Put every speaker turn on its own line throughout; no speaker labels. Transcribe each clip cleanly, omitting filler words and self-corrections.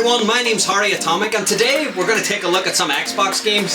everyone, my name's HarryAtomic, and today we're going to take a look at some Xbox games.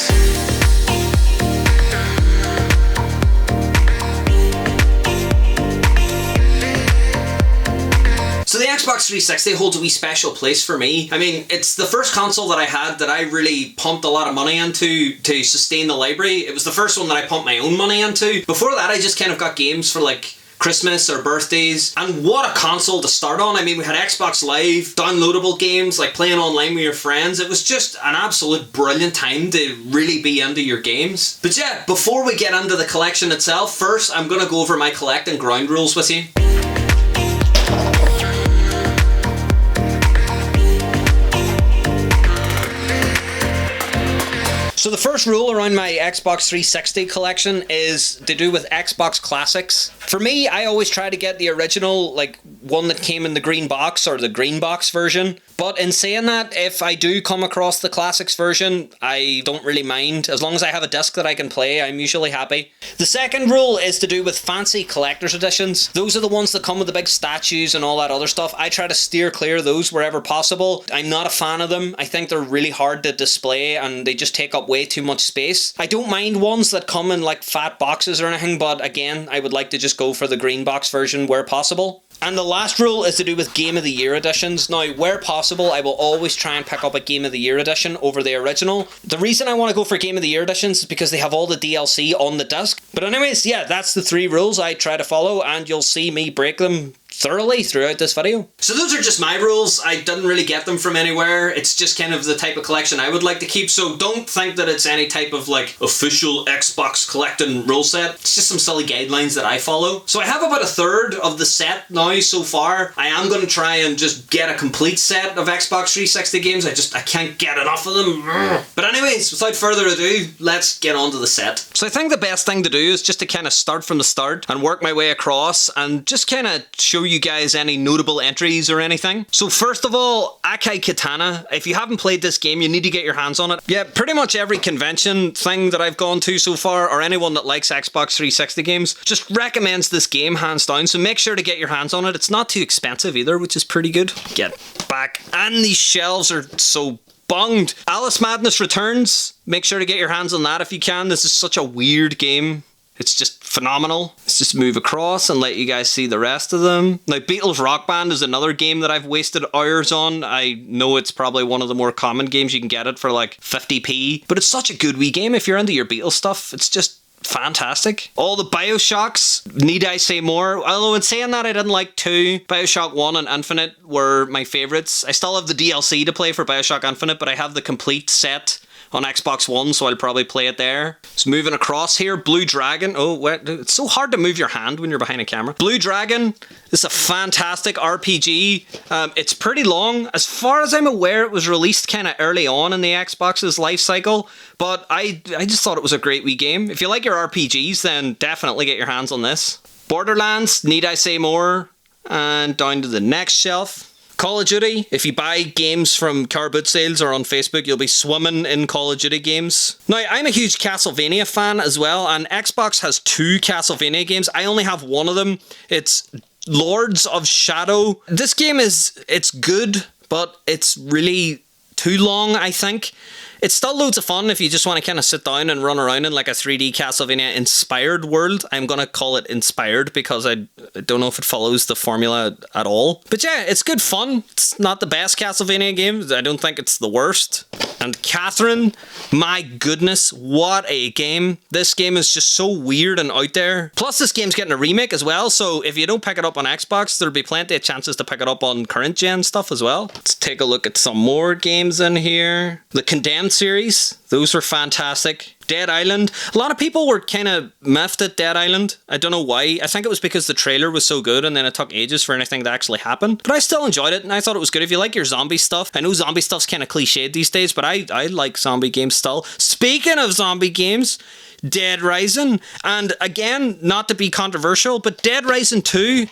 So the Xbox 360 holds a wee special place for me. I mean, it's the first console that I had that I really pumped a lot of money into to sustain the library. It was the first one that I pumped my own money into. Before that, I just kind of got games for like Christmas or birthdays, and what a console to start on. I mean, we had Xbox Live, downloadable games, like playing online with your friends. It was just an absolute brilliant time to really be into your games. But yeah, before we get into the collection itself, first I'm going to go over my collecting ground rules with you. So the first rule around my Xbox 360 collection is to do with Xbox Classics. For me, I always try to get the original, like one that came in the green box or the green box version. But in saying that, if I do come across the Classics version, I don't really mind. As long as I have a disc that I can play, I'm usually happy. The second rule is to do with fancy collector's editions. Those are the ones that come with the big statues and all that other stuff. I try to steer clear of those wherever possible. I'm not a fan of them. I think they're really hard to display and they just take up way too much space. I don't mind ones that come in like fat boxes or anything, but again, I would like to just go for the green box version where possible. And the last rule is to do with Game of the Year editions. Now, where possible, I will always try and pick up a Game of the Year edition over the original. The reason I want to go for Game of the Year editions is because they have all the DLC on the disc. But anyways, yeah, that's the 3 rules I try to follow, and you'll see me break them thoroughly throughout this video. So those are just my rules. I didn't really get them from anywhere. It's just kind of the type of collection I would like to keep, so don't think that it's any type of like official Xbox collecting rule set. It's just some silly guidelines that I follow. So I have about a third of the set now so far. I am going to try and just get a complete set of Xbox 360 games. I can't get enough of them. But anyways, without further ado, let's get on to the set. So I think the best thing to do is just to kind of start from the start and work my way across and just kind of show you guys any notable entries or anything. So first of all, Akai Katana. If you haven't played this game, you need to get your hands on it. Yeah, pretty much every convention thing that I've gone to so far, or anyone that likes Xbox 360 games, just recommends this game hands down, so make sure to get your hands on it. It's not too expensive either, which is pretty good. Get back. And these shelves are so bunged. Alice Madness Returns. Make sure to get your hands on that if you can. This is such a weird game. It's just phenomenal. Let's just move across and let you guys see the rest of them. Now, Beatles Rock Band is another game that I've wasted hours on. I know it's probably one of the more common games. You can get it for like 50p. But it's such a good wee game if you're into your Beatles stuff. It's just fantastic. All the Bioshocks, need I say more? Although in saying that, I didn't like 2. Bioshock 1 and Infinite were my favourites. I still have the DLC to play for Bioshock Infinite, but I have the complete set on Xbox One, so I'll probably play it there. So moving across here, Blue Dragon. Oh, wait, it's so hard to move your hand when you're behind a camera. Blue Dragon is a fantastic RPG. It's pretty long. As far as I'm aware, it was released kind of early on in the Xbox's life cycle, but I just thought it was a great wee game. If you like your RPGs, then definitely get your hands on this. Borderlands, need I say more? And down to the next shelf. Call of Duty. If you buy games from car boot sales or on Facebook, you'll be swimming in Call of Duty games. Now, I'm a huge Castlevania fan as well, and Xbox has 2 Castlevania games. I only have one of them. It's Lords of Shadow. This game it's good, but it's really too long, I think. It's still loads of fun if you just want to kind of sit down and run around in like a 3D Castlevania inspired world. I'm going to call it inspired because I don't know if it follows the formula at all. But yeah, it's good fun. It's not the best Castlevania game. I don't think it's the worst. And Catherine, my goodness, what a game. This game is just so weird and out there. Plus this game's getting a remake as well, so if you don't pick it up on Xbox, there'll be plenty of chances to pick it up on current gen stuff as well. Let's take a look at some more games in here. The Condemned series, those were fantastic. Dead Island. A lot of people were kind of miffed at Dead Island. I don't know why. I think it was because the trailer was so good and then it took ages for anything to actually happen. But I still enjoyed it and I thought it was good. If you like your zombie stuff, I know zombie stuff's kind of cliched these days, but I like zombie games still. Speaking of zombie games, Dead Rising. And again, not to be controversial, but Dead Rising 2...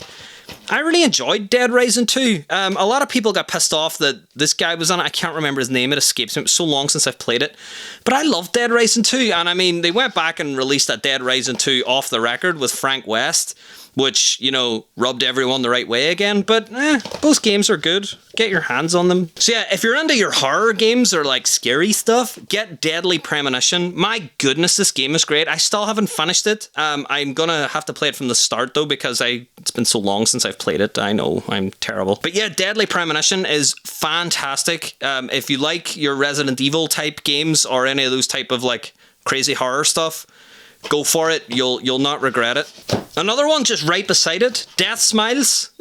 I really enjoyed Dead Rising 2. A lot of people got pissed off that this guy was on it. I can't remember his name. It escapes me. It was so long since I've played it. But I love Dead Rising 2. And I mean, they went back and released that Dead Rising 2 off the record with Frank West. which, you know, rubbed everyone the right way again. But both games are good. Get your hands on them. So yeah, if you're into your horror games or like scary stuff, get Deadly Premonition. My goodness, this game is great. I still haven't finished it. I'm gonna have to play it from the start though, because it's been so long since I've played it. I know, I'm terrible. But yeah, Deadly Premonition is fantastic. If you like your Resident Evil type games or any of those type of like crazy horror stuff, go for it. You'll not regret it. Another one just right beside it, Death Smiles.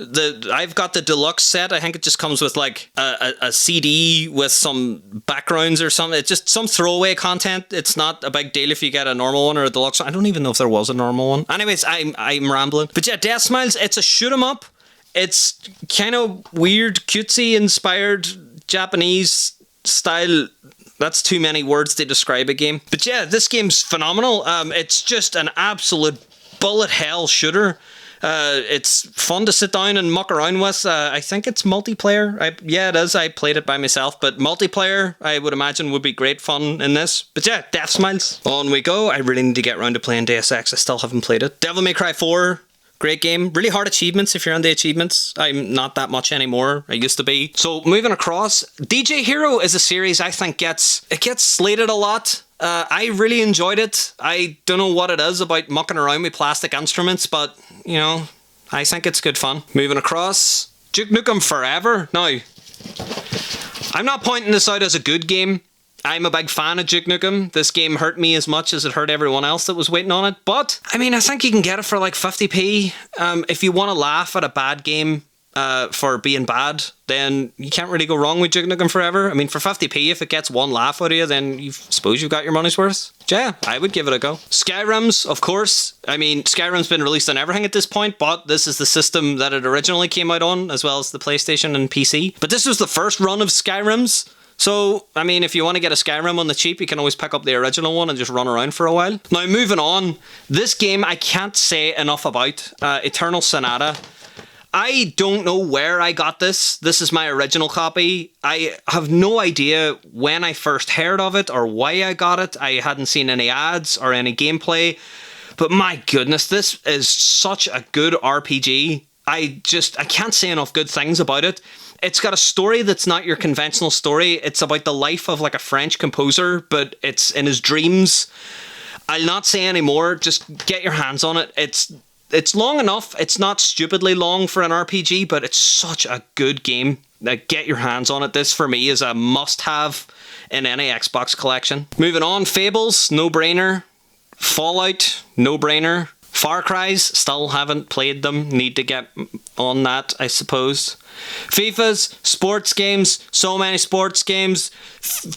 I've got the deluxe set. I think it just comes with like a CD with some backgrounds or something. It's just some throwaway content. It's not a big deal if you get a normal one or a deluxe one. I don't even know if there was a normal one. Anyways, I'm rambling. But yeah, Death Smiles, it's a shoot 'em up. It's kind of weird, cutesy inspired Japanese style. That's too many words to describe a game. But yeah, this game's phenomenal. It's just an absolute bullet hell shooter. It's fun to sit down and muck around with. I think it's multiplayer. Yeah, it is. I played it by myself, but multiplayer, I would imagine, would be great fun in this. But yeah, Death Smiles. On we go. I really need to get around to playing Deus Ex. I still haven't played it. Devil May Cry 4. Great game. Really hard achievements if you're on the achievements. I'm not that much anymore. I used to be. So moving across, DJ Hero is a series I think gets slated a lot. I really enjoyed it. I don't know what it is about mucking around with plastic instruments, but, you know, I think it's good fun. Moving across, Duke Nukem Forever. Now, I'm not pointing this out as a good game. I'm a big fan of Duke Nukem. This game hurt me as much as it hurt everyone else that was waiting on it. But, I mean, I think you can get it for like 50p. If you want to laugh at a bad game for being bad, then you can't really go wrong with Duke Nukem Forever. I mean, for 50p, if it gets one laugh out of you, then you suppose you've got your money's worth. Yeah, I would give it a go. Skyrim's, of course. I mean, Skyrim's been released on everything at this point, but this is the system that it originally came out on, as well as the PlayStation and PC. But this was the first run of Skyrim's. So, I mean, if you want to get a Skyrim on the cheap, you can always pick up the original one and just run around for a while. Now, moving on, this game I can't say enough about. Eternal Sonata. I don't know where I got this. This is my original copy. I have no idea when I first heard of it or why I got it. I hadn't seen any ads or any gameplay. But my goodness, this is such a good RPG. I can't say enough good things about it. It's got a story that's not your conventional story. It's about the life of like a French composer, but it's in his dreams. I'll not say any more. Just get your hands on it. It's long enough. It's not stupidly long for an RPG, but it's such a good game. Get your hands on it. This for me is a must-have in any Xbox collection. Moving on, Fables, no-brainer. Fallout, no-brainer. Far Cry's, still haven't played them. Need to get on that, I suppose. FIFA's, sports games, so many sports games.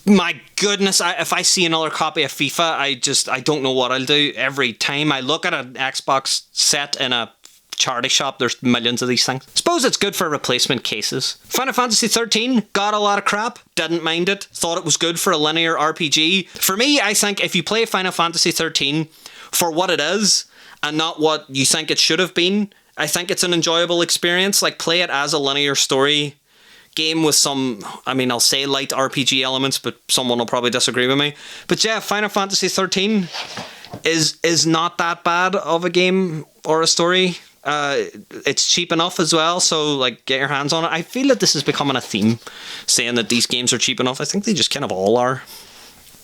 My goodness, if I see another copy of FIFA, I don't know what I'll do. Every time I look at an Xbox set in a charity shop, there's millions of these things. Suppose it's good for replacement cases. Final Fantasy 13 got a lot of crap. Didn't mind it. Thought it was good for a linear RPG. For me, I think if you play Final Fantasy 13 for what it is, and not what you think it should have been, I think it's an enjoyable experience. Like, play it as a linear story game with some, I mean, I'll say light RPG elements, but someone will probably disagree with me. But yeah, Final Fantasy 13 is not that bad of a game or a story. It's cheap enough as well, so like, get your hands on it. I feel that this is becoming a theme, saying that these games are cheap enough. I think they just kind of all are.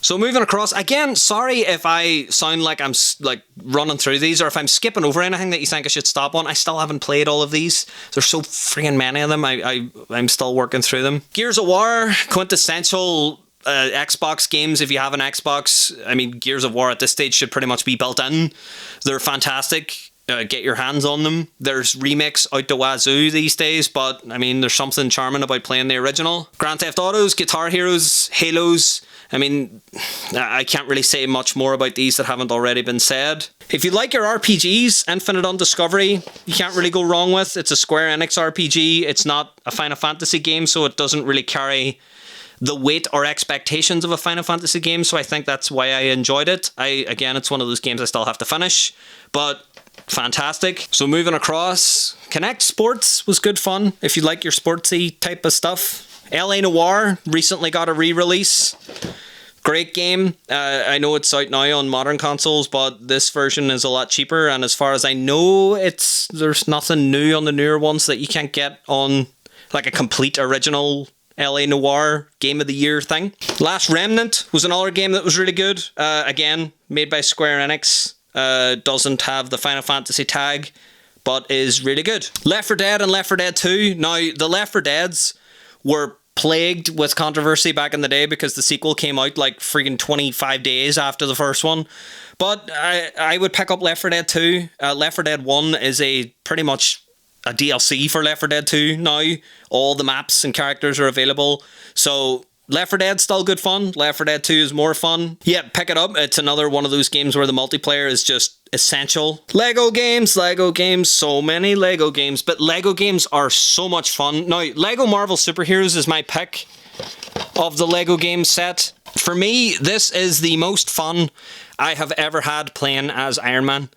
So moving across, again, sorry if I sound like I'm like running through these or if I'm skipping over anything that you think I should stop on. I still haven't played all of these. There's so freaking many of them. I'm still working through them. Gears of War, quintessential Xbox games. If you have an Xbox, I mean, Gears of War at this stage should pretty much be built in. They're fantastic. Get your hands on them. There's remakes out the wazoo these days, but I mean, there's something charming about playing the original. Grand Theft Autos, Guitar Heroes, Halos. I mean, I can't really say much more about these that haven't already been said. If you like your RPGs, Infinite Undiscovery, you can't really go wrong with. It's a Square Enix RPG. It's not a Final Fantasy game, so it doesn't really carry the weight or expectations of a Final Fantasy game, so I think that's why I enjoyed it. Again, it's one of those games I still have to finish, but fantastic. So moving across, Kinect Sports was good fun if you like your sportsy type of stuff. LA Noire recently got a re-release. Great game. I know it's out now on modern consoles, but this version is a lot cheaper. And as far as I know, there's nothing new on the newer ones that you can't get on like a complete original LA Noire Game of the Year thing. Last Remnant was another game that was really good. Again, made by Square Enix. Doesn't have the Final Fantasy tag, but is really good. Left 4 Dead and Left 4 Dead 2. Now, the Left 4 Deads were plagued with controversy back in the day because the sequel came out like freaking 25 days after the first one. But I would pick up Left 4 Dead 2. Left 4 Dead 1 is pretty much a DLC for Left 4 Dead 2 now. All the maps and characters are available. So Left 4 Dead's still good fun. Left 4 Dead 2 is more fun. Yeah, pick it up. It's another one of those games where the multiplayer is just essential. Lego games, so many Lego games. But Lego games are so much fun. Now, Lego Marvel Superheroes is my pick of the Lego game set. For me, this is the most fun I have ever had playing as Iron Man.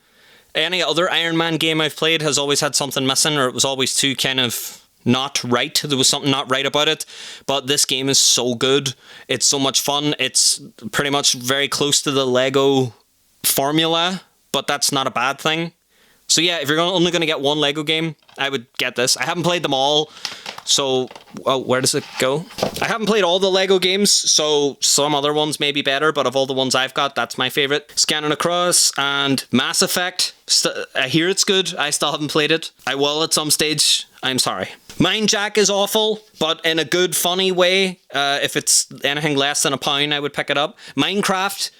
Any other Iron Man game I've played has always had something missing, or it was always too kind of not right. There was something not right about it. But this game is so good. It's so much fun. It's pretty much very close to the Lego formula, but that's not a bad thing. So yeah, if you're only going to get one Lego game, I would get this. I haven't played them all, so where does it go? I haven't played all the Lego games, so some other ones may be better, but of all the ones I've got, that's my favourite. Scanning Across and Mass Effect. I hear it's good. I still haven't played it. I will at some stage. I'm sorry. Mind Jack is awful, but in a good, funny way. If it's anything less than £1, I would pick it up. Minecraft.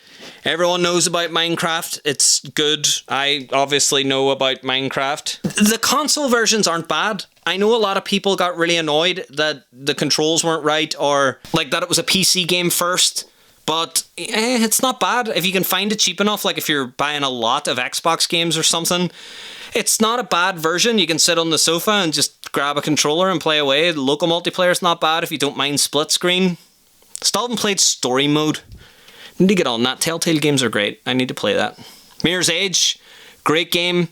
Everyone knows about Minecraft. It's good. I obviously know about Minecraft. The console versions aren't bad. I know a lot of people got really annoyed that the controls weren't right, or like that it was a PC game first. But it's not bad. If you can find it cheap enough, like if you're buying a lot of Xbox games or something, it's not a bad version. You can sit on the sofa and just grab a controller and play away. The local multiplayer is not bad if you don't mind split screen. Still haven't played story mode. Need to get on that. Telltale games are great. I need to play that. Mirror's Edge, great game.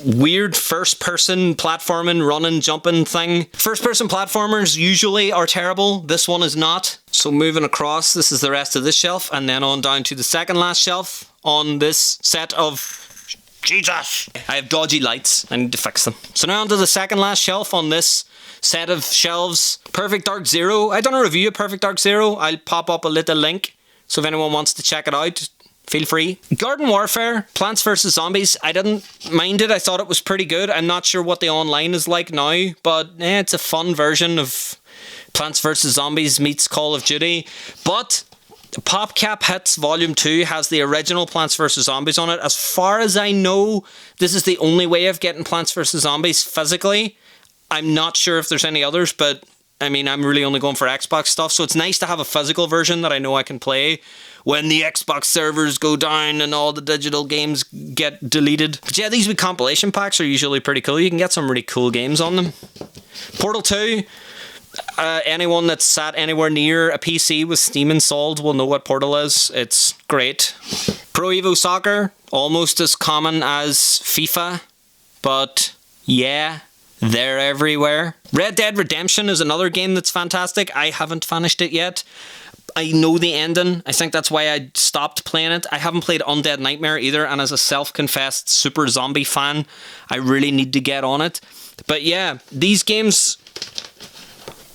Weird first-person platforming, running, jumping thing. First-person platformers usually are terrible. This one is not. So moving across, this is the rest of this shelf, and then on down to the second last shelf on this set of... Jesus! I have dodgy lights. I need to fix them. So now onto the second last shelf on this set of shelves. Perfect Dark Zero. I done a review of Perfect Dark Zero. I'll pop up a little link, so if anyone wants to check it out, feel free. Garden Warfare, Plants vs. Zombies. I didn't mind it. I thought it was pretty good. I'm not sure what the online is like now, but it's a fun version of Plants vs. Zombies meets Call of Duty. But PopCap Hits Volume 2 has the original Plants vs. Zombies on it. As far as I know, this is the only way of getting Plants vs. Zombies physically. I'm not sure if there's any others, but I mean, I'm really only going for Xbox stuff, so it's nice to have a physical version that I know I can play when the Xbox servers go down and all the digital games get deleted. But yeah, these wee compilation packs are usually pretty cool. You can get some really cool games on them. Portal 2. Anyone that's sat anywhere near a PC with Steam installed will know what Portal is. It's great. Pro Evo Soccer, almost as common as FIFA, but yeah, they're everywhere. Red Dead Redemption is another game that's fantastic. I haven't finished it yet. I know the ending. I think that's why I stopped playing it. I haven't played Undead Nightmare either, and as a self-confessed super zombie fan, I really need to get on it. But yeah, these games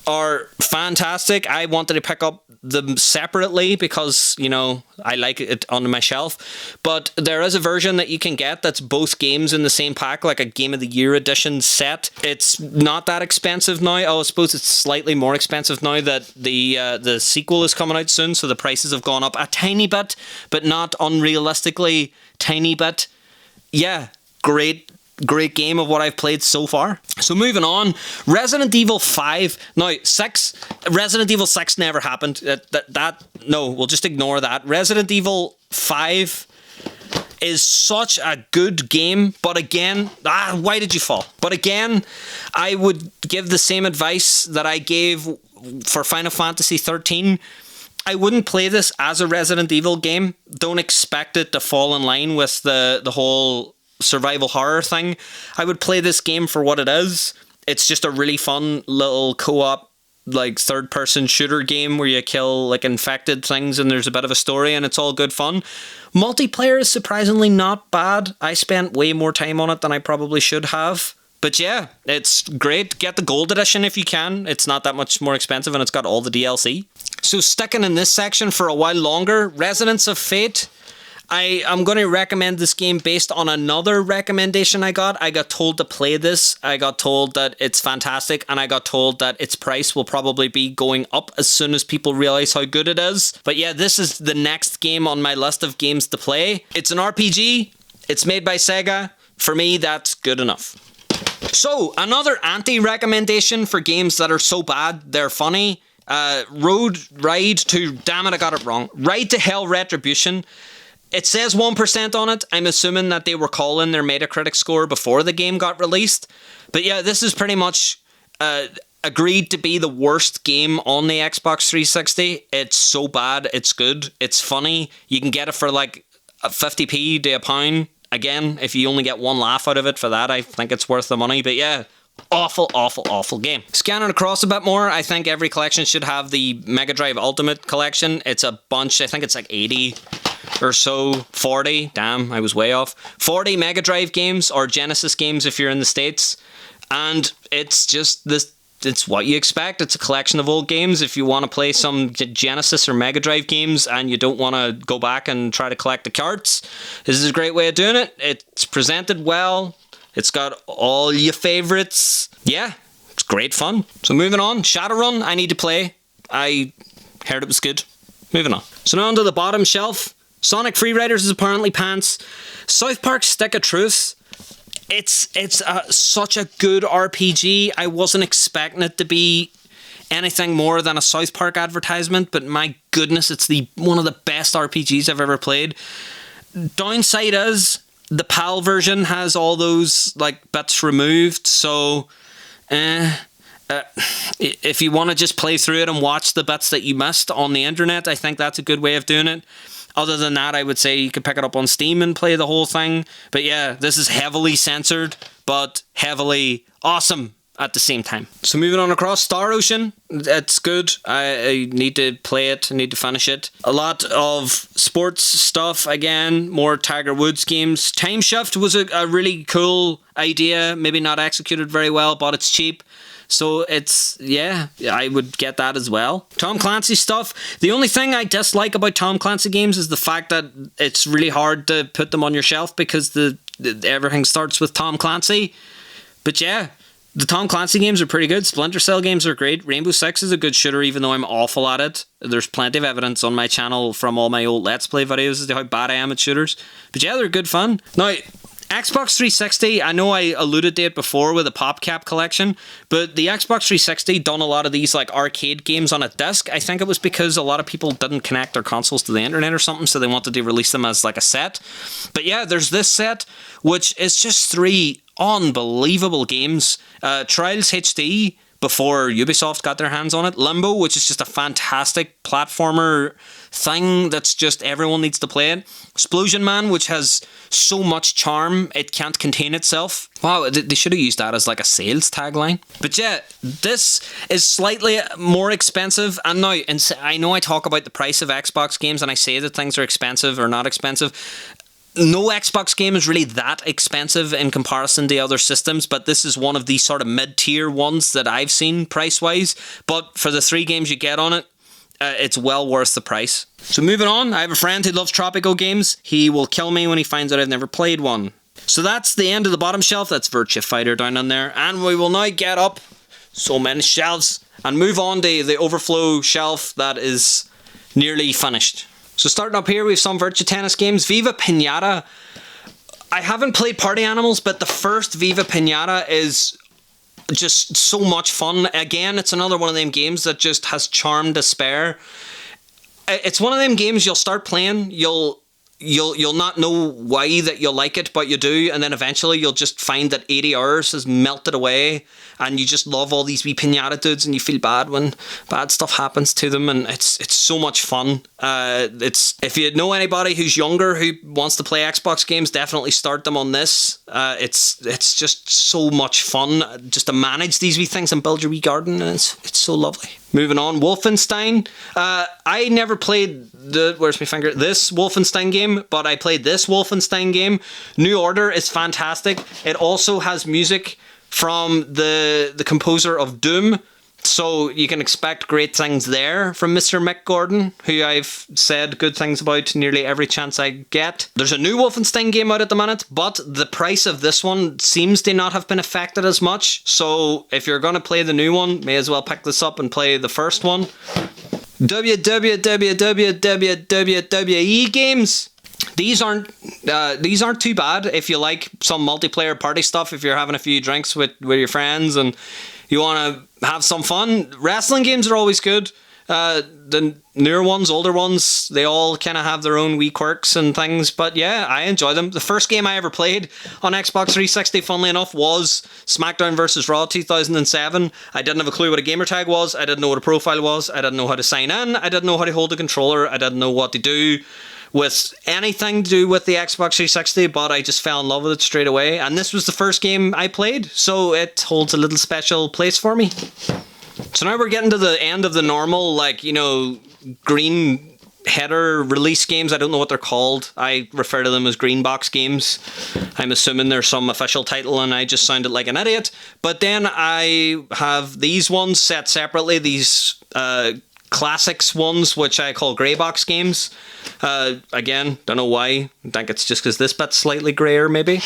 are fantastic. I wanted to pick up them separately because, you know, I like it on my shelf. But there is a version that you can get that's both games in the same pack, like a Game of the Year edition set. It's not that expensive now. Oh, I suppose it's slightly more expensive now that the sequel is coming out soon, so the prices have gone up a tiny bit, but not unrealistically tiny bit. Yeah, great game of what I've played so far. So moving on, Resident Evil 5. Now, Resident Evil 6 never happened. No, we'll just ignore that. Resident Evil 5 is such a good game, but again, why did you fall? But again, I would give the same advice that I gave for Final Fantasy 13. I wouldn't play this as a Resident Evil game. Don't expect it to fall in line with the whole survival horror thing. I would play this game for what it is. It's just a really fun little co-op like third-person shooter game where you kill like infected things and there's a bit of a story and it's all good fun. Multiplayer is surprisingly not bad. I spent way more time on it than I probably should have. But yeah, it's great. Get the gold edition if you can. It's not that much more expensive and it's got all the DLC. So sticking in this section for a while longer, Resonance of Fate. I'm going to recommend this game based on another recommendation I got. I got told to play this. I got told that it's fantastic, and I got told that its price will probably be going up as soon as people realize how good it is. But yeah, this is the next game on my list of games to play. It's an RPG. It's made by Sega. For me, that's good enough. So, another anti-recommendation for games that are so bad they're funny. Ride to Hell Retribution. It says 1% on it. I'm assuming that they were calling their Metacritic score before the game got released. But yeah, this is pretty much agreed to be the worst game on the Xbox 360. It's so bad, it's good, it's funny. You can get it for like 50p to £1. Again, if you only get one laugh out of it for that, I think it's worth the money. But yeah, awful game. Scanning across a bit more, I think every collection should have the Mega Drive Ultimate collection. It's a bunch, I think it's like 80 or so, 40, damn, I was way off. 40 Mega Drive games, or Genesis games if you're in the States. And it's just this, it's what you expect. It's a collection of old games. If you want to play some Genesis or Mega Drive games and you don't want to go back and try to collect the carts, this is a great way of doing it. It's presented well. It's got all your favorites. Yeah, it's great fun. So moving on, Shadowrun, I need to play. I heard it was good. Moving on. So now onto the bottom shelf. Sonic Freeriders is apparently pants. South Park Stick of Truth. It's such a good RPG. I wasn't expecting it to be anything more than a South Park advertisement, but my goodness, it's one of the best RPGs I've ever played. Downside is the PAL version has all those like bits removed, so if you want to just play through it and watch the bits that you missed on the internet, I think that's a good way of doing it. Other than that, I would say you could pick it up on Steam and play the whole thing. But yeah, this is heavily censored, but heavily awesome at the same time. So moving on across, Star Ocean. It's good. I need to play it. I need to finish it. A lot of sports stuff again. More Tiger Woods games. Time Shift was a really cool idea. Maybe not executed very well, but it's cheap. So it's, yeah, I would get that as well. Tom Clancy stuff. The only thing I dislike about Tom Clancy games is the fact that it's really hard to put them on your shelf because everything starts with Tom Clancy. But yeah, the Tom Clancy games are pretty good. Splinter Cell games are great. Rainbow Six is a good shooter, even though I'm awful at it. There's plenty of evidence on my channel from all my old Let's Play videos as to how bad I am at shooters. But yeah, they're good fun. Now, Xbox 360, I know I alluded to it before with the PopCap collection, but the Xbox 360 done a lot of these like arcade games on a disc. I think it was because a lot of people didn't connect their consoles to the internet or something, so they wanted to release them as like a set. But yeah, there's this set, which is just 3 unbelievable games. Trials HD, before Ubisoft got their hands on it. Limbo, which is just a fantastic platformer thing that's just everyone needs to play it. Explosion Man, which has so much charm it can't contain itself. Wow, they should have used that as like a sales tagline. But yeah, this is slightly more expensive. And now, I know I talk about the price of Xbox games and I say that things are expensive or not expensive. No Xbox game is really that expensive in comparison to other systems, but this is one of the sort of mid-tier ones that I've seen price-wise. But for the 3 games you get on it, it's well worth the price. So moving on, I have a friend who loves Tropico games. He will kill me when he finds out I've never played one. So that's the end of the bottom shelf. That's Virtua Fighter down in there. And we will now get up so many shelves and move on to the overflow shelf that is nearly finished. So starting up here, we have some Virtua Tennis games. Viva Pinata. I haven't played Party Animals, but the first Viva Pinata is just so much fun. Again, it's another one of them games that just has charm to spare. It's one of them games you'll start playing, you'll not know why that you'll like it, but you do, and then eventually you'll just find that 80 hours has melted away, and you just love all these wee pinata dudes, and you feel bad when bad stuff happens to them, and it's so much fun. If you know anybody who's younger who wants to play Xbox games, definitely start them on this. It's just so much fun just to manage these wee things and build your wee garden, and it's so lovely. Moving on, Wolfenstein. I never played where's my finger? This Wolfenstein game, but I played this Wolfenstein game. New Order is fantastic. It also has music from the composer of Doom. So you can expect great things there from Mr. Mick Gordon, who I've said good things about nearly every chance I get. There's a new Wolfenstein game out at the minute, but the price of this one seems to not have been affected as much. So if you're going to play the new one, may as well pick this up and play the first one. WWE Games. These aren't too bad if you like some multiplayer party stuff, if you're having a few drinks with your friends and you want to have some fun. Wrestling games are always good. The newer ones, older ones, they all kind of have their own wee quirks and things. But yeah, I enjoy them. The first game I ever played on Xbox 360, funnily enough, was SmackDown vs. Raw 2007. I didn't have a clue what a gamer tag was. I didn't know what a profile was. I didn't know how to sign in. I didn't know how to hold a controller. I didn't know what to do with anything to do with the Xbox 360, but I just fell in love with it straight away. And this was the first game I played, so it holds a little special place for me. So now we're getting to the end of the normal, green header release games. I don't know what they're called. I refer to them as green box games. I'm assuming there's some official title and I just sounded like an idiot. But then I have these ones set separately, these classics ones, which I call grey box games. Again, don't know why. I think it's just because this bit's slightly greyer, maybe.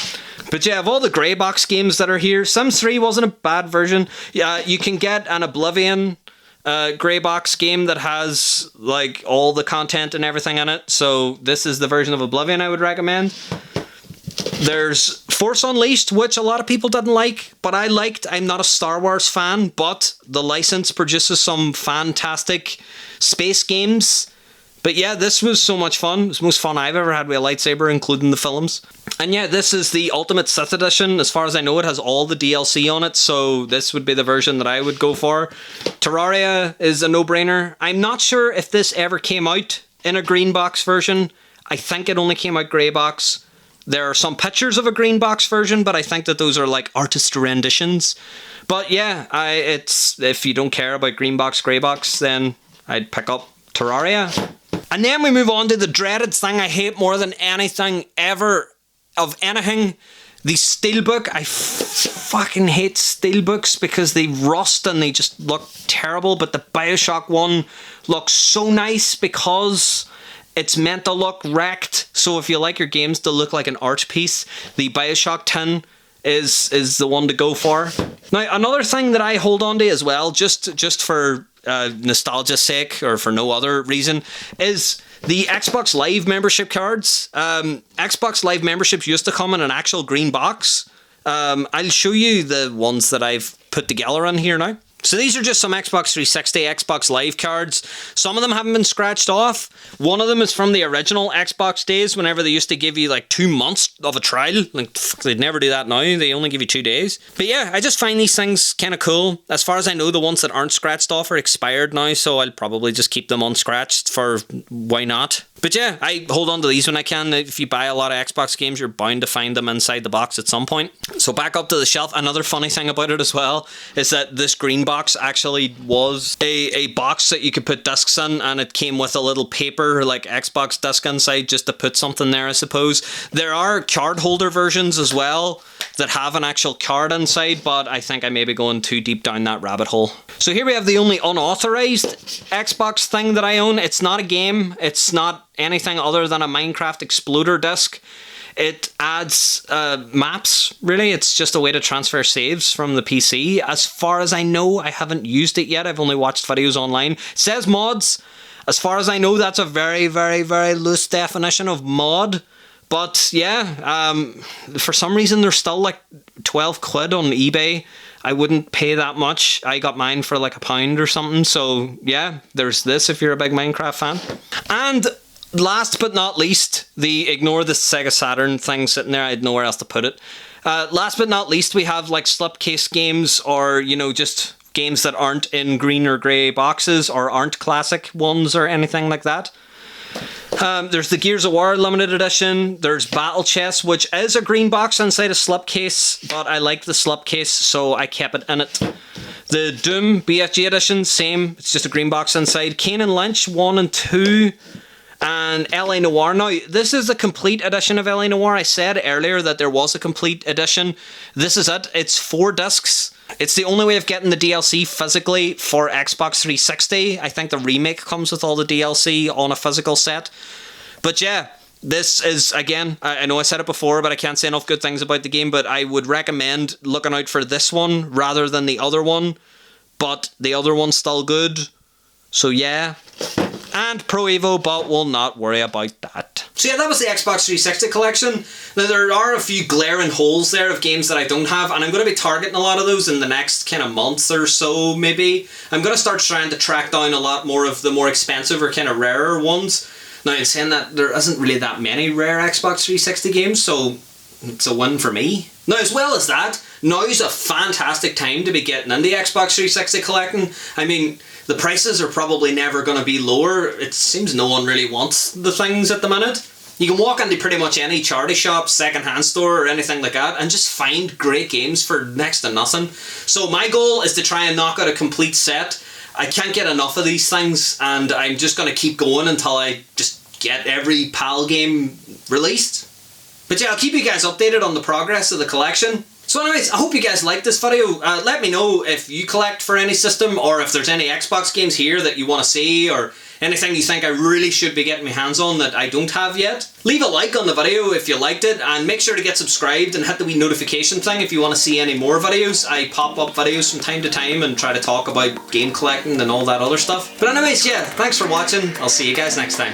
But yeah, of all the grey box games that are here, Sims 3 wasn't a bad version. Yeah, you can get an Oblivion grey box game that has like all the content and everything in it. So this is the version of Oblivion I would recommend. There's Force Unleashed, which a lot of people didn't like, but I liked. I'm not a Star Wars fan, but the license produces some fantastic space games. But yeah, this was so much fun. It was the most fun I've ever had with a lightsaber, including the films. And yeah, this is the Ultimate Sith Edition. As far as I know, it has all the DLC on it, so this would be the version that I would go for. Terraria is a no-brainer. I'm not sure if this ever came out in a green box version. I think it only came out grey box. There are some pictures of a green box version, but I think that those are like artist renditions. But yeah, if you don't care about green box, grey box, then I'd pick up Terraria. And then we move on to the dreaded thing I hate more than anything ever of anything. The Steelbook. I fucking hate Steelbooks because they rust and they just look terrible. But the Bioshock one looks so nice because it's meant to look wrecked. So if you like your games to look like an art piece, the Bioshock tin is the one to go for. Now, another thing that I hold on to as well, just for nostalgia's sake or for no other reason, is the Xbox Live membership cards. Xbox Live memberships used to come in an actual green box. I'll show you the ones that I've put together on here now. So these are just some Xbox 360, Xbox Live cards. Some of them haven't been scratched off. One of them is from the original Xbox days, whenever they used to give you like 2 months of a trial. Like, they'd never do that now. They only give you 2 days. But yeah, I just find these things kind of cool. As far as I know, the ones that aren't scratched off are expired now, so I'll probably just keep them unscratched for why not. But yeah, I hold on to these when I can. If you buy a lot of Xbox games, you're bound to find them inside the box at some point. So back up to the shelf. Another funny thing about it as well is that this green box actually was a box that you could put discs in, and it came with a little paper like Xbox disc inside just to put something there, I suppose. There are card holder versions as well that have an actual card inside, but I think I may be going too deep down that rabbit hole. So here we have the only unauthorized Xbox thing that I own. It's not a game. It's not anything other than a Minecraft Exploder disc. It adds maps, really. It's just a way to transfer saves from the PC. As far as I know, I haven't used it yet. I've only watched videos online. It says mods. As far as I know, that's a very, very, very loose definition of mod. But yeah, for some reason, they're still like 12 quid on eBay. I wouldn't pay that much. I got mine for like £1 or something. So yeah, there's this if you're a big Minecraft fan. And last but not least, ignore the Sega Saturn thing sitting there. I had nowhere else to put it. Last but not least, we have like slipcase games, or just games that aren't in green or grey boxes or aren't classic ones or anything like that. There's the Gears of War limited edition. There's Battle Chest, which is a green box inside a slipcase, but I like the slipcase, so I kept it in it. The Doom BFG edition, same. It's just a green box inside. Kane and Lynch 1 and 2. And LA Noire. Now, this is the complete edition of LA Noire. I said earlier that there was a complete edition. This is it. It's 4 discs. It's the only way of getting the DLC physically for Xbox 360. I think the remake comes with all the DLC on a physical set. But yeah, this is, again, I know I said it before, but I can't say enough good things about the game, but I would recommend looking out for this one rather than the other one. But the other one's still good. So yeah. And Pro Evo, but we'll not worry about that. So yeah, that was the Xbox 360 collection. Now there are a few glaring holes there of games that I don't have, and I'm going to be targeting a lot of those in the next kind of month or so, maybe. I'm going to start trying to track down a lot more of the more expensive or kind of rarer ones. Now in saying that, there isn't really that many rare Xbox 360 games, so it's a win for me. Now as well as that, now's a fantastic time to be getting into Xbox 360 collecting. I mean, the prices are probably never going to be lower. It seems no one really wants the things at the minute. You can walk into pretty much any charity shop, second-hand store or anything like that and just find great games for next to nothing. So my goal is to try and knock out a complete set. I can't get enough of these things and I'm just going to keep going until I just get every PAL game released. But yeah, I'll keep you guys updated on the progress of the collection. So anyways, I hope you guys liked this video. Let me know if you collect for any system or if there's any Xbox games here that you want to see or anything you think I really should be getting my hands on that I don't have yet. Leave a like on the video if you liked it and make sure to get subscribed and hit the wee notification thing if you want to see any more videos. I pop up videos from time to time and try to talk about game collecting and all that other stuff. But anyways, yeah, thanks for watching. I'll see you guys next time.